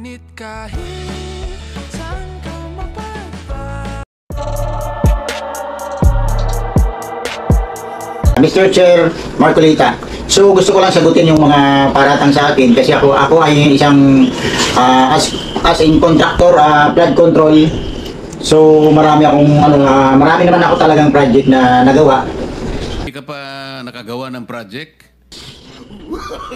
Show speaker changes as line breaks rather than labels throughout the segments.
Ngunit kahit saan ka mapadpad.
Mr. Chair Marcolita, so gusto ko lang sagutin yung mga paratang sa akin kasi ako ay isang as in contractor, flood control. So marami naman ako talagang project na nagawa.
Hindi ka pa nakagawa ng project?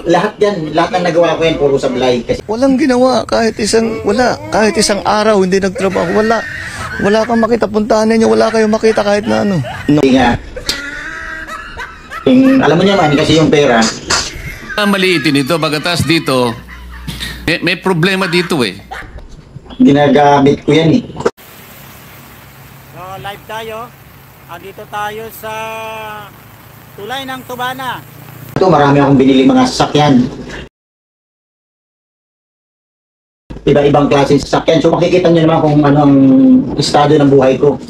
Lahat ng nagawa ko yan puro sablay kasi
Walang ginawa kahit isang araw hindi nagtrabaho, wala kang makita, puntahan ninyo, wala kayong makita kahit na ano.
nga. Alam mo naman kasi yung pera.
Maliitin ito, bagatas dito, may problema dito eh.
Ginagamit ko yan eh.
So live tayo. Andito tayo sa tulay ng Tubana.
Ito marami akong binili mga sasakyan. Iba-ibang klase sasakyan. So makikita nyo naman kung ano ang estado ng buhay ko.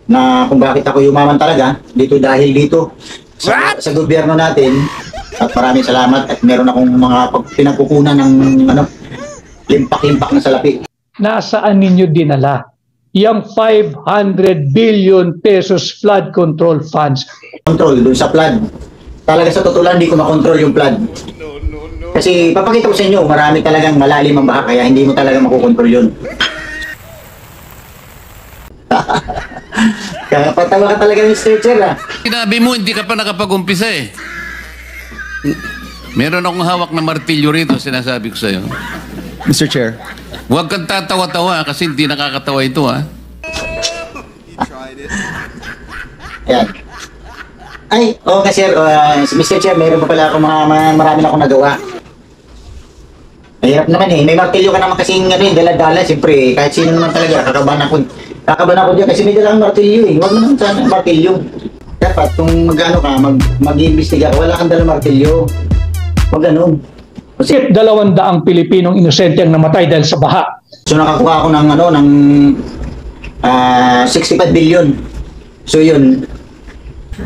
Na kung bakit ako yumaman talaga dito dahil dito sa gobyerno natin. At maraming salamat at meron akong mga pinagkukunan ng limpak-limpak na salapi.
Nasaan ninyo dinala yung 500 billion pesos flood control funds?
Control dun sa flood. Talaga sa totoo lang, hindi ko makontrol yung flood. Kasi papakita ko sa inyo, marami talagang malalim ang baha, kaya hindi mo talaga makukontrol yun. Kaya patawa ka talaga, Mr. Chair, ah.
Sinabi mo, hindi ka pa nakapag-umpisa eh. Meron akong hawak na martilyo rito, sinasabi ko sa'yo.
Mr. Chair.
Huwag kang tatawa-tawa kasi hindi nakakatawa ito ha.
Ayan. Ay, oo nga sir, Mr. Chair, mayroon pa pala ako marami na akong nagawa. Mahirap naman eh, may martilyo ka naman kasing dala-dala, siyempre, kahit sino naman talaga, kakabahan ako dyan kasi may dalang martilyo eh, huwag naman sana martilyo. Dapat kung mag-iimbestiga ka, wala kang dalang martilyo, huwag ganun.
Kasi 200 Pilipinong inosente ang namatay dahil sa baha.
So nakakuha ako ng 65 billion. So yun.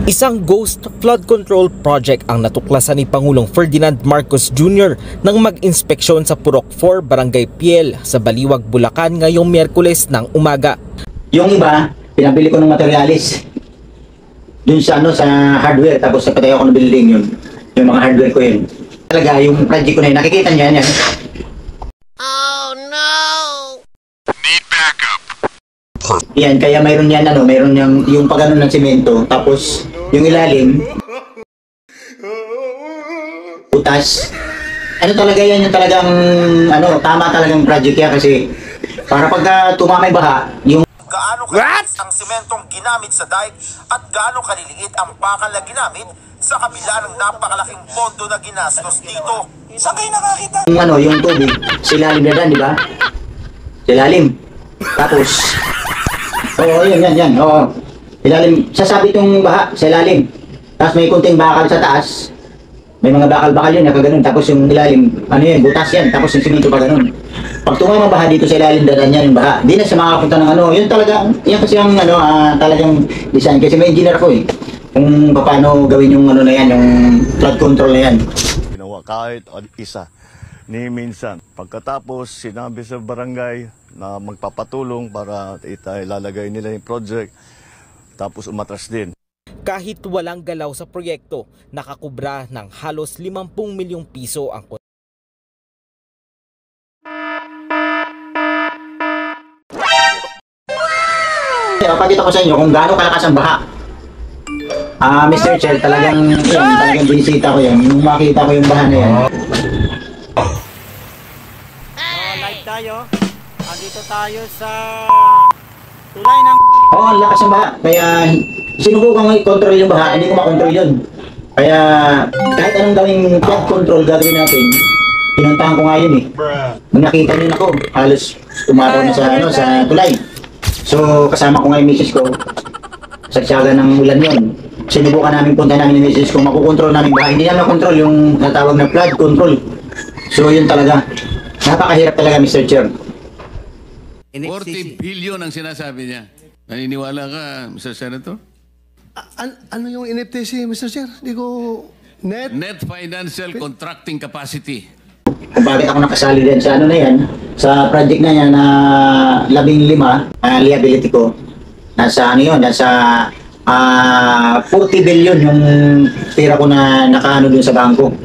Isang ghost flood control project ang natuklasan ni Pangulong Ferdinand Marcos Jr. nang mag-inspeksyon sa Purok 4, Barangay Piel sa Baliwag, Bulacan ngayong Miyerkules ng umaga.
Yung iba, pinabili ko ng materialis. Dun sa hardware, tapos sa patay ako ng building yun. Yung mga hardware ko yun. Talaga, yung project ko na yun, nakikita niya yan.
Oh no! Need backup.
Yan, kaya mayroon yung pagano ng semento, tapos yung ilalim, butas. Ano talaga yan, yung talagang, tama talagang project yan kasi para pagka tumamay baha, yung
gaano kaliit ang sementong ginamit sa dike at gaano kaliliit ang bakal na ginamit sa kabila ng napakalaking pondo na ginastos dito. Saan kayo nakakita?
Yung tubig, silalim na dan, di ba? Silalim. Tapos, yan. Oo. Ilalim, sasabit yung baha sa ilalim. Tapos may kunting bakal sa taas. May mga bakal-bakal yun, nakaganon. Tapos yung ilalim, butas yan. Tapos yung simento pa ganun. Pag tumama baha dito sa ilalim, dadan yan yung baha. Di na siya makakapunta ng yun talaga, yan kasi yung talagang design. Kasi may engineer ko eh. Kung paano gawin yung na yan, yung flood control na yan.
Ginawa kahit isa ni minsan. Pagkatapos, sinabi sa barangay na magpapatulong para ilalagay nila yung project. Tapos umatras din.
Kahit walang galaw sa proyekto, nakakubra ng halos 50 milyong piso ang
Pakita ko sa inyo kung gaano kalakas ang baha. Mr. Chair, talagang binisita ko yan. Yung makita ko yung baha na yan.
Live tayo. Andito tayo sa tulay ng...
Ang lakas ng baha. Kaya sinubukan ko i-control yung baha, hindi ko makontrol yun. Kaya kahit anong gawing flood control gagawin natin, pinuntahan ko nga yun eh. Nung nakita nyo ako, halos tumaraw na sa tulay. So kasama ko nga yung misis ko, sagsaga ng ulan yun. Sinubukan namin punta namin yung misis ko, makukontrol namin baha. Hindi namin makontrol yung natawag na flood control. So yun talaga. Napakahirap talaga, Mr. Chair.
40 billion ang sinasabi niya. Naniniwala ka, Mr. Senator?
Ano yung NFTC, Mr. Chair? Di ko...
Net Financial Contracting Capacity.
Kung bakit ako nakasali din sa na yan, sa project na yan na 15 liability ko, nasa ano yun, nasa 40 billion yung pera ko na nakaano dun sa bangko.